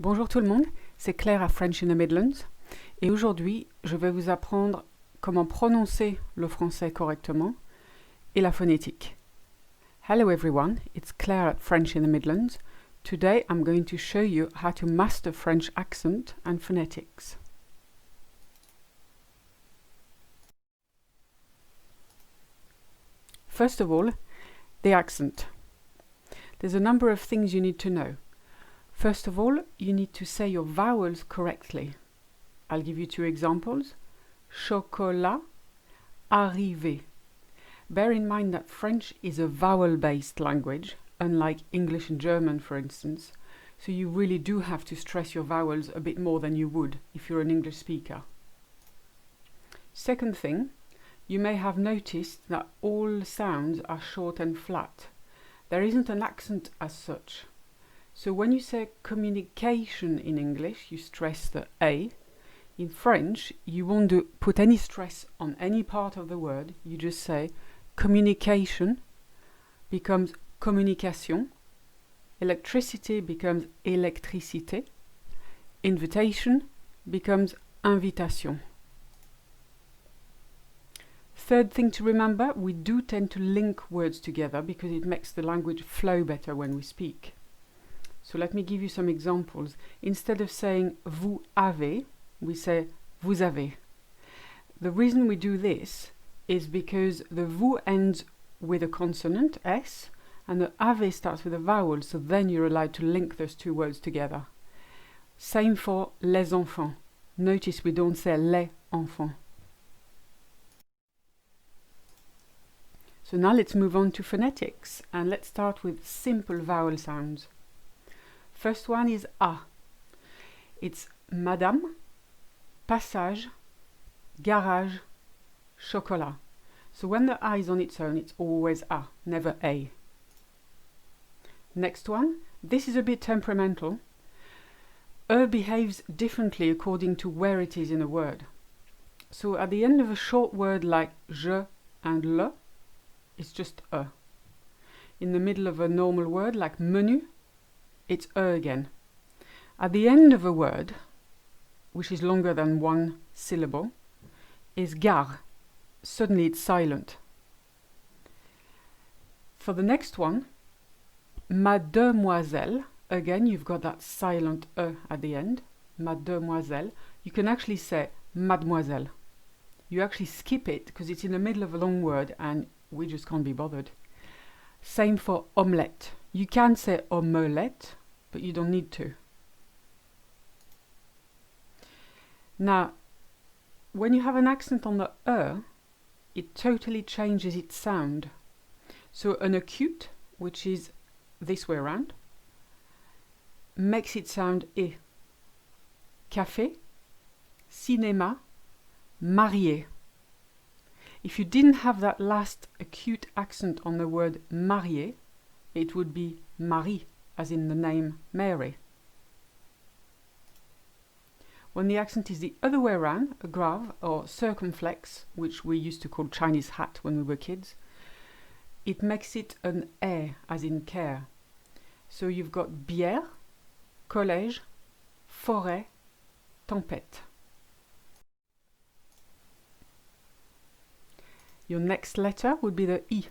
Bonjour tout le monde, c'est Claire à French in the Midlands et aujourd'hui je vais vous apprendre comment prononcer le français correctement et la phonétique. Hello everyone, it's Claire at French in the Midlands. Today I'm going to show you how to master French accent and phonetics. First of all, the accent. There's a number of things you need to know. First of all, you need to say your vowels correctly. I'll give you two examples. Chocolat, arrivé. Bear in mind that French is a vowel-based language, unlike English and German, for instance, so you really do have to stress your vowels a bit more than you would if you're an English speaker. Second thing, you may have noticed that all sounds are short and flat. There isn't an accent as such. So when you say communication in English, you stress the A. In French, you won't put any stress on any part of the word. You just say communication becomes communication. Electricity becomes électricité. Invitation becomes invitation. Third thing to remember, we do tend to link words together because it makes the language flow better when we speak. So let me give you some examples. Instead of saying vous avez, we say vous avez. The reason we do this is because the vous ends with a consonant, S, and the avez starts with a vowel, so then you're allowed to link those two words together. Same for les enfants. Notice we don't say les enfants. So now let's move on to phonetics, and let's start with simple vowel sounds. First one is A. It's madame, passage, garage, chocolat. So when the A is on its own, it's always A, never A. Next one, this is a bit temperamental. E behaves differently according to where it is in a word. So at the end of a short word like je and le, it's just E. In the middle of a normal word like menu, it's E again. At the end of a word, which is longer than one syllable, is gare. Suddenly it's silent. For the next one, mademoiselle, again you've got that silent E at the end, mademoiselle. You can actually say mademoiselle. You actually skip it because it's in the middle of a long word and we just can't be bothered. Same for omelette. You can say omelette, but you don't need to. Now, when you have an accent on the E, it totally changes its sound. So an acute, which is this way around, makes it sound E. Café, cinéma, marié. If you didn't have that last acute accent on the word marié, it would be Marie, as in the name Mary. When the accent is the other way around, a grave or circumflex, which we used to call Chinese hat when we were kids, it makes it an air, as in care. So you've got bière, collège, forêt, tempête. Your next letter would be the I.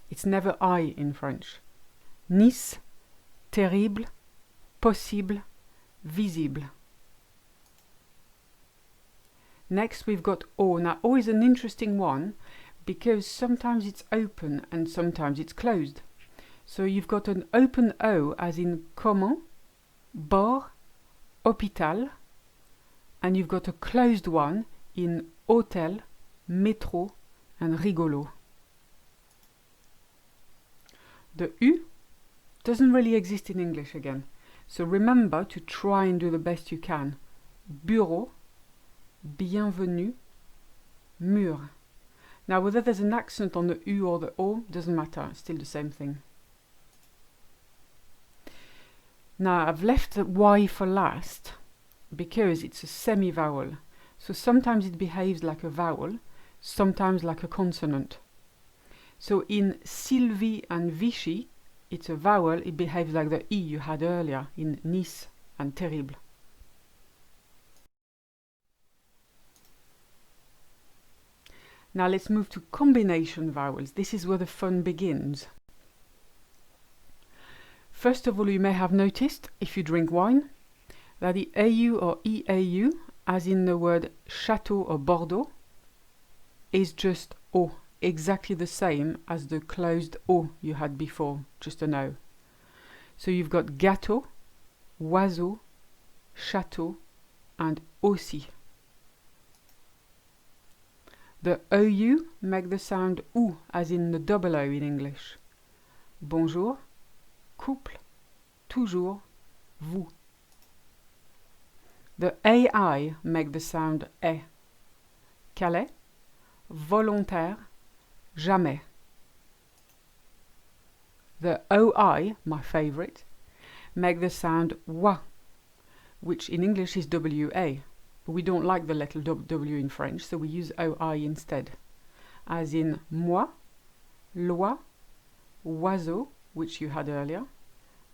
It's never I in French. Nice, terrible, possible, visible. Next we've got O. Now O is an interesting one because sometimes it's open and sometimes it's closed. So you've got an open O as in comment, bord, hôpital, and you've got a closed one in hôtel, métro, and rigolo. The U doesn't really exist in English again, so remember to try and do the best you can. Bureau, bienvenue, mur. Now whether there's an accent on the U or the O doesn't matter, it's still the same thing. Now I've left the Y for last because it's a semi-vowel, so sometimes it behaves like a vowel, sometimes like a consonant. So in Sylvie and Vichy, it's a vowel, it behaves like the E you had earlier in Nice and terrible. Now let's move to combination vowels. This is where the fun begins. First of all, you may have noticed, if you drink wine, that the AU or EAU, as in the word Chateau or Bordeaux, is just O, exactly the same as the closed O you had before, just an O. So you've got gâteau, oiseau, château, and aussi. The OU make the sound OU, as in the double O in English. Bonjour, couple, toujours, vous. The AI make the sound E. Calais, volontaire, jamais. The OI, my favorite, make the sound wa, which in English is WA. But we don't like the letter W in French, so we use OI instead. As in moi, loi, oiseau, which you had earlier,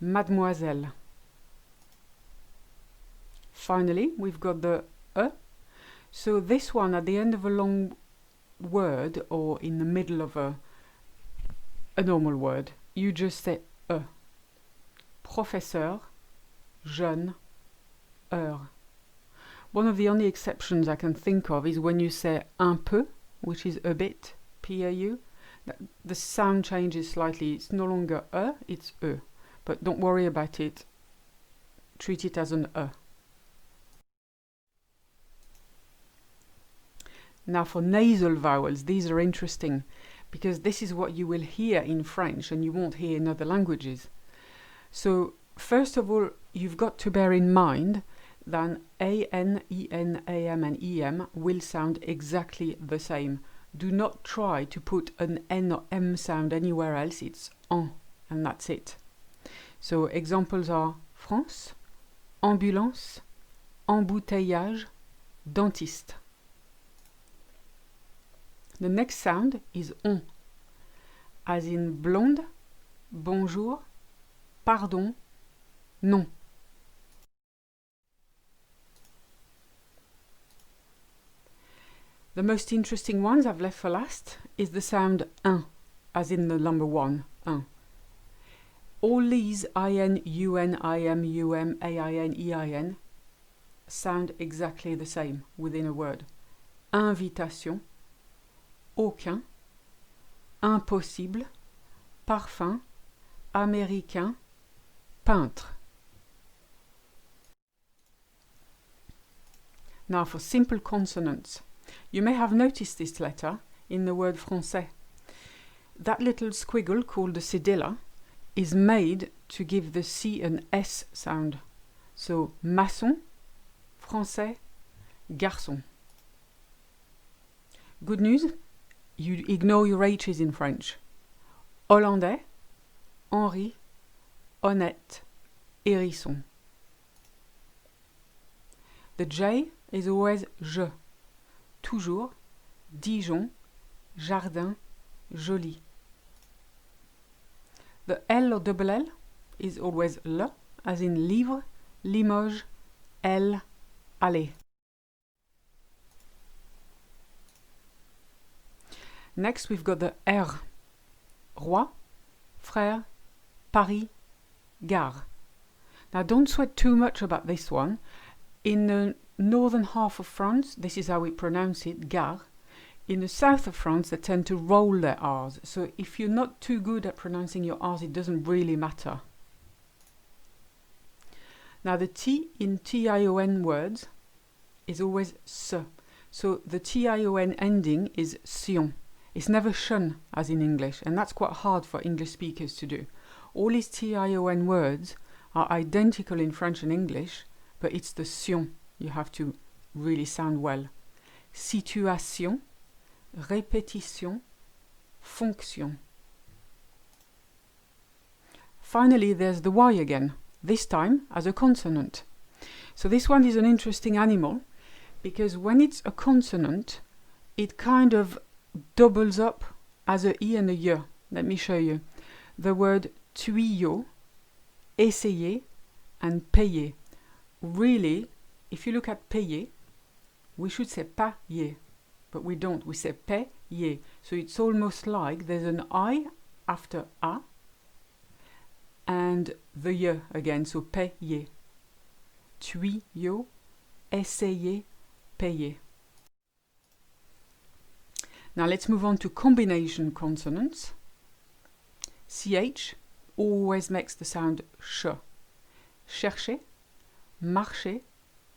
mademoiselle. Finally, we've got the E. So this one at the end of a long word or in the middle of a normal word, you just say E. Professeur, jeune, heure. One of the only exceptions I can think of is when you say un peu, which is a bit, P-A-U. The sound changes slightly. It's no longer E, it's E. But don't worry about it. Treat it as an E. Now for nasal vowels, these are interesting because this is what you will hear in French and you won't hear in other languages. So first of all, you've got to bear in mind that A-N, E-N, A-M and E-M will sound exactly the same. Do not try to put an N or M sound anywhere else, it's en, and that's it. So examples are France, ambulance, embouteillage, dentiste. The next sound is on, as in blonde, bonjour, pardon, non. The most interesting ones I've left for last is the sound un, as in the number one, un. All these I-N, U-N, I-M, U-M, A-I-N, E-I-N sound exactly the same within a word. Invitation, aucun, impossible, parfum, américain, peintre. Now for simple consonants. You may have noticed this letter in the word français. That little squiggle called the cedilla is made to give the C an S sound. So maçon, français, garçon. Good news, you ignore your H's in French. Hollandais, Henri, honnête, hérisson. The J is always je. Toujours, Dijon, jardin, joli. The L or double L is always le, as in livre, Limoges, L, aller. Next we've got the R. Roi, frère, Paris, gare. Now don't sweat too much about this one. In the northern half of France, this is how we pronounce it, gare. In the south of France, they tend to roll their R's. So if you're not too good at pronouncing your R's, it doesn't really matter. Now the T in T-I-O-N words is always se. So the T-I-O-N ending is sion. It's never shun, as in English, and that's quite hard for English speakers to do. All these T-I-O-N words are identical in French and English, but it's the sion you have to really sound well. Situation, répétition, fonction. Finally, there's the Y again, this time as a consonant. So this one is an interesting animal, because when it's a consonant, it kind of doubles up as a I and a Y. Let me show you. The word tuyau, essayer, and payer. really, if you look at payer, we should say payer, but we don't. We say payer. So it's almost like there's an I after A and the Y again, so payer. Tuyau, essayer, payer. Now let's move on to combination consonants. CH always makes the sound sh. Chercher, marcher,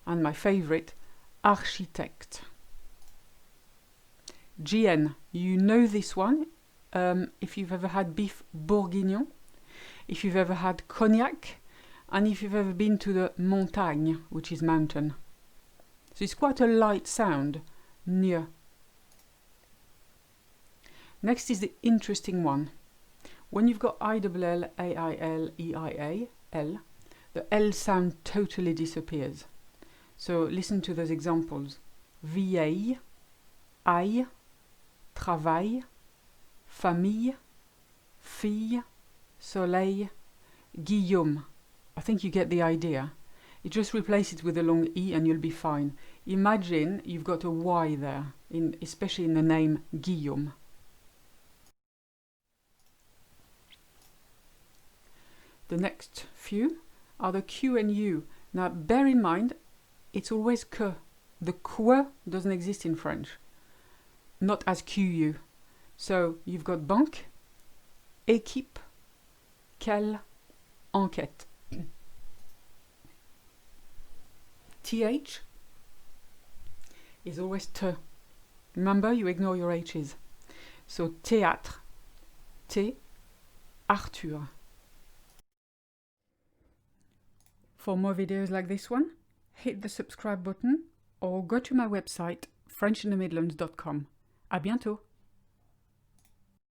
and my favorite, architecte. GN, you know this one if you've ever had beef bourguignon, if you've ever had cognac, and if you've ever been to the montagne, which is mountain. So it's quite a light sound, N. Next is the interesting one. When you've got ILL, AIL, EIA, L, the L sound totally disappears. So listen to those examples. Vieille, aille, travail, famille, fille, soleil, Guillaume. I think you get the idea. You just replace it with a long E and you'll be fine. Imagine you've got a Y there, especially in the name Guillaume. The next few are the Q and U. Now bear in mind, it's always que. The que doesn't exist in French. Not as QU. So you've got banque, équipe, quelle, enquête. TH is always te. Remember, you ignore your H's. So théâtre, T, Arthur. For more videos like this one, hit the subscribe button or go to my website, frenchinthemidlands.com. À bientôt!